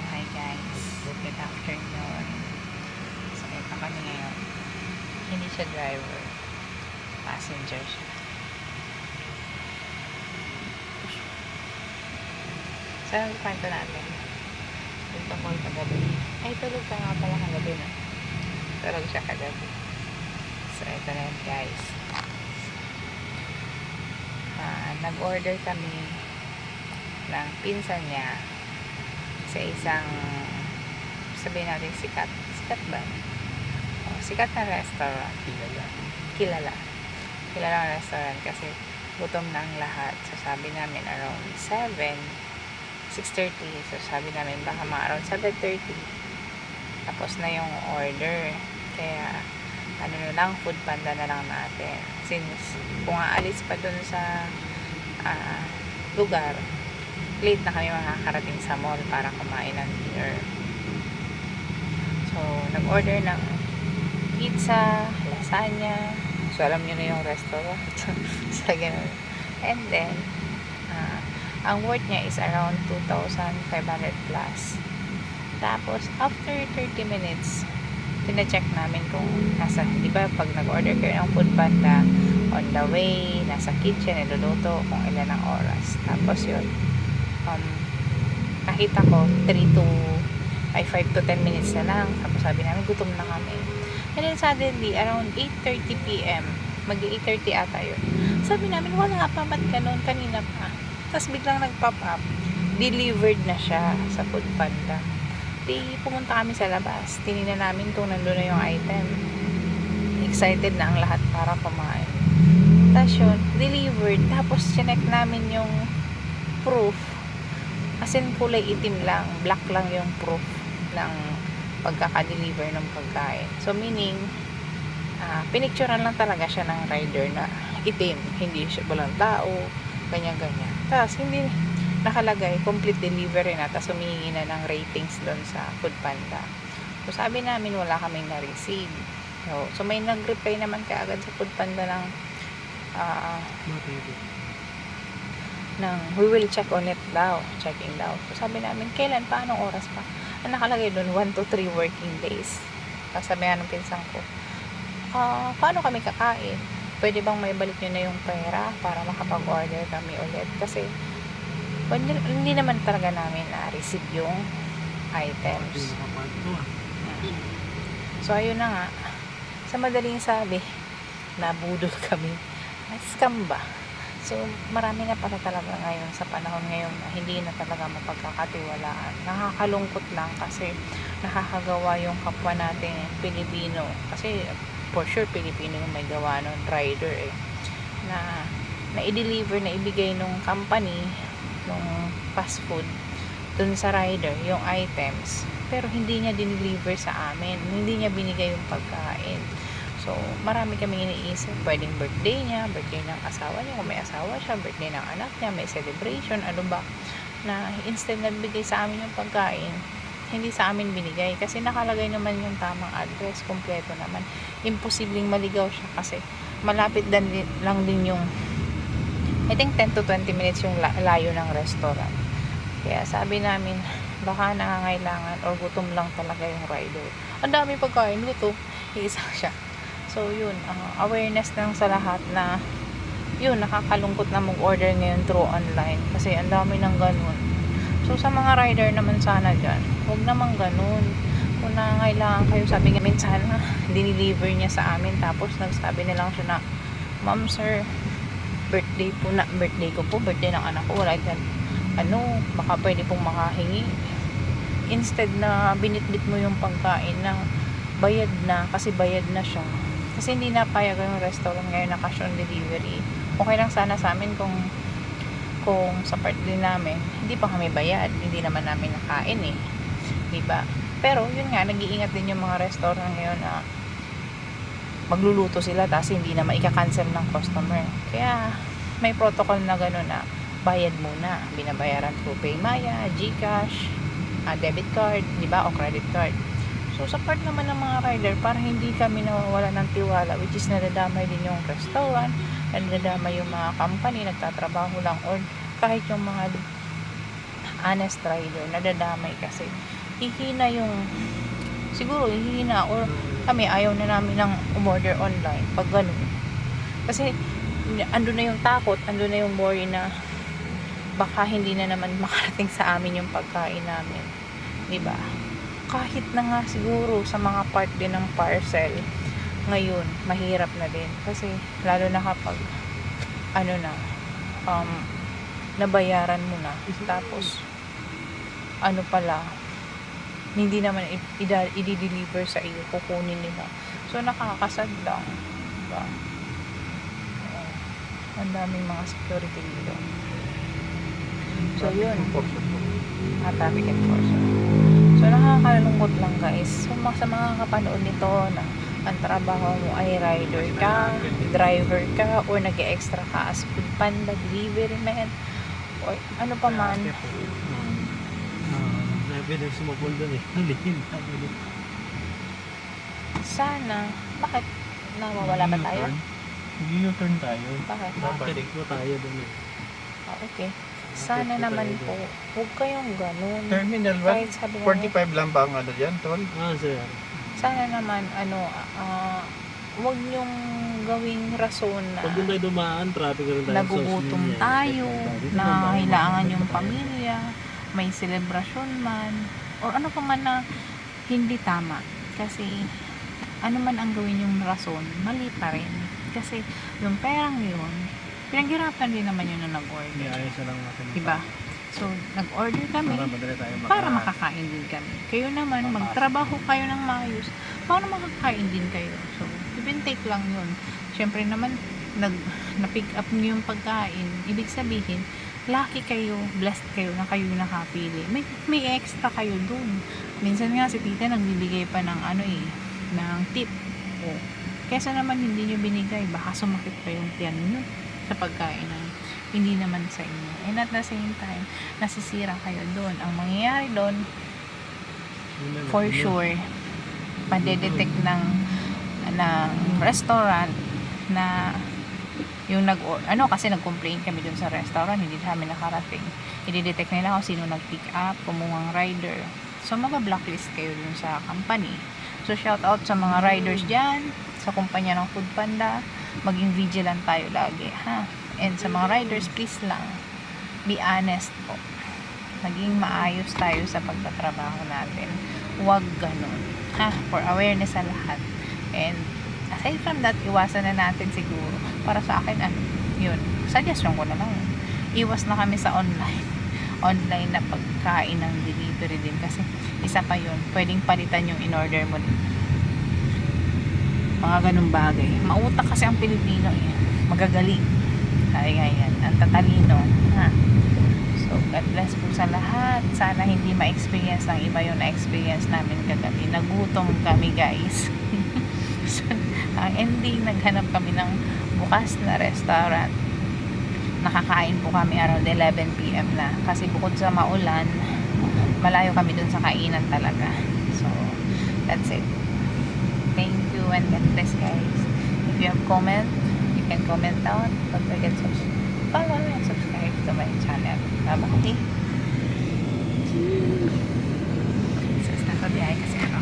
Hi guys, good afternoon. So ito kami ngayon. Hindi siya driver, passenger siya. Saan ang kwento natin? Punta ko kagabi. Ay, tulog ka nga pala kagabi, no? Tulog siya kagabi. So ito na yun guys. Nag-order kami ng pinsan niya sa isang, sabihin natin sikat ba? Sikat na restaurant. Kilala ang restaurant kasi gutom na ang lahat. So sabi namin around 6:30. So sabi namin baka mga around 7:30 tapos na yung order. Kaya ano na lang, food panda na lang natin. Since kung aalis pa dun sa lugar, late na kami makakarating sa mall para kumain ng dinner. So nag-order ng pizza, lasagna. So alam nyo na yung restaurant. So ganun. And then ang worth niya is around 2,500 plus. Tapos after 30 minutes pina-check namin kung nasa, di ba pag nag-order kayo ng food panda, on the way, nasa kitchen, niluluto kung ilan ang oras. Tapos yun, nakita ko 5 to 10 minutes na lang. Tapos sabi namin gutom na kami. And then suddenly around 8:30 PM, mag-8:30 ata yun, sabi namin wala pa, ba't ganun, kanina pa. Tapos biglang nag-pop up, delivered na siya sa food panda. Di pumunta kami sa labas, tinignan namin kung nandun na yung item. Excited na ang lahat para kumain. Tapos yun, delivered. Tapos chinek namin yung proof, as in kulay itim lang, black lang yung proof ng pagkaka-deliver ng pagkain. So meaning pinicturean lang talaga siya ng rider na itim, hindi siya walang tao, ganyan-ganyan. Tapos hindi nakalagay complete delivery na, tapos humihingi na ng ratings doon sa food panda. So sabi namin wala kaming na-receive. So may nag-reply naman kaagad sa food panda ng we will check on it daw, checking daw. So sabi namin kailan, paano oras pa? Ang nakalagay doon 1 to 3 working days. Tapos sabi nga ng pinsang ko, paano kami kakain? Pwede bang may balik nyo na yung pera para makapag-order kami ulit? Kasi hindi naman talaga namin na-receive yung items. So ayun na nga, sa madaling sabi, nabudol kami. Scam ba? So marami na pala talaga ngayon sa panahon ngayon na hindi na talaga mapagkakatiwalaan. Nakakalungkot lang kasi nakakagawa yung kapwa natin Pilipino. Kasi for sure Pilipino yung may gawa nun, rider na i-deliver, na ibigay nung company, nung fast food dun sa rider yung items, pero hindi niya dineliver sa amin, hindi niya binigay yung pagkain. So marami kaming iniisip, pwedeng birthday niya, birthday ng asawa niya, kung may asawa siya, birthday ng anak niya, may celebration, ano ba, na instead na bigay sa amin yung pagkain, hindi sa amin binigay kasi nakalagay naman yung tamang address, kompleto naman. Imposibleng maligaw siya kasi malapit lang din yung, I think 10 to 20 minutes yung layo ng restaurant. Kaya sabi namin baka nangangailangan or gutom lang talaga yung rider. Ang dami pagkain, gutom, iisa siya. So yun, awareness lang sa lahat na yun, nakakalungkot na mag-order ngayon through online kasi ang dami ng ganun. So sa mga rider naman sana dyan, huwag naman ganun. Kung nangangailangan kayo, sabi nga minsan dineliver niya sa amin, tapos nagsabi na lang siya na, ma'am sir, birthday ko po, birthday ng anak ko, wala dyan, baka pwede pong makahingi. Instead na binitbit mo yung pagkain na bayad na, kasi bayad na siya. Kasi hindi napayag yung restaurant ngayon na cash on delivery. Okay lang sana sa amin kung sa part din namin, hindi pa kami bayad, hindi naman namin nakain diba? Pero yun nga, nag-iingat din yung mga restaurant ngayon na magluluto sila tapos hindi na maika-cancel ng customer. Kaya may protocol na gano'n na bayad muna, binabayaran through PayMaya, GCash, debit card, diba, o credit card. So sa part naman ng mga rider, para hindi kami nawawala ng tiwala, which is nadadamay din yung restaurant, nadadamay yung mga company, nagtatrabaho lang, or kahit yung mga honest rider, nadadamay kasi hihina yung, siguro hihina, or kami ayaw na namin ng umorder online pag ganun. Kasi ando na yung takot, ando na yung worry na baka hindi na naman makarating sa amin yung pagkain namin, diba? Kahit na nga siguro sa mga part din ng parcel ngayon, mahirap na din kasi lalo na kapag ano na, nabayaran mo na, tapos ano pala, hindi naman i-deliver sa iyo, kukunin nila. So nakakasad lang, diba? Ang daming mga security dito. So yun, traffic enforcer. So nakakalungkot lang guys. So sa mga kapanood nito na ang trabaho mo ay rider ka, driver ka, or nag-extra ka as food panda, delivery man, or ano pa man. Pwede sumapol doon eh. Nalihin. Sana, bakit nawawala ba tayo? Mag-U-turn tayo. Bakit? Dapat po tayo doon eh. Okay. Sana naman po, huwag kayong ganun. Terminal 1, Kahit sabi nga, 45 lang ba ang ano dyan, tol? Sir. sana naman, huwag niyong gawing rason na Pag doon tayo dumaan, traffic rin tayo. nagugutom tayo, na kailangan yung pamilya, may selebrasyon man, or ano pa man na hindi tama. Kasi, ano man ang gawin yung rason, mali pa rin. Kasi, yung perang yun, pinaghirapan din naman yun na nag-order. Ayos na lang natin. Diba? So, nag-order kami Para madali tayo para makakain din kami. Kayo naman, magtrabaho kayo ng maayos para makakain din kayo. So, give and take lang yun. Siyempre naman, na-pick up niyo yung pagkain. Ibig sabihin, lucky kayo, blessed kayo na kayo nakapili. May extra kayo dun. Minsan nga si tita nagbibigay pa ng ng tip. O, kesa naman hindi nyo binigay, baka sumakit pa yung tiyan nyo sa pagkain ng hindi naman sa inyo. And at the same time, nasisira kayo doon. Ang mangyayari doon, for sure, madedetect ng restaurant na yung kasi nag-complain kami dun sa restaurant, hindi namin nakarating. I-detect nila kung sino nag-pick up, kumuhang rider. So, mag-blacklist kayo dun sa company. So, shout out sa mga riders dyan, sa kumpanya ng Food Panda, maging vigilant tayo lagi, ha? And sa mga riders, please lang, be honest po. Maging maayos tayo sa pagtatrabaho natin. Huwag ganun, ha? For awareness sa lahat. And, aside from that, iwasan na natin siguro. Para sa akin, yun, suggestion ko na lang. Iwas na kami sa online na pagkain ng delivery din. Kasi, isa pa yun, pwedeng palitan yung in-order mo din. Mga ganung bagay. Mautak kasi ang Pilipino eh. Magagaling. Ay ngayon, ang tatalino. Ha? So, God bless po sa lahat. Sana hindi ma-experience ng iba yung na-experience namin kagabi. Nagutom kami guys. So, ang ending, naghanap kami ng bukas na restaurant. Nakakain po kami around 11 PM na. Kasi bukod sa maulan, malayo kami dun sa kainan talaga. So, that's it. Thank you and God bless guys. If you have comment, you can comment down. Don't forget to follow and subscribe to my channel. Bye-bye. Sus, nasa biyahe kasi ako.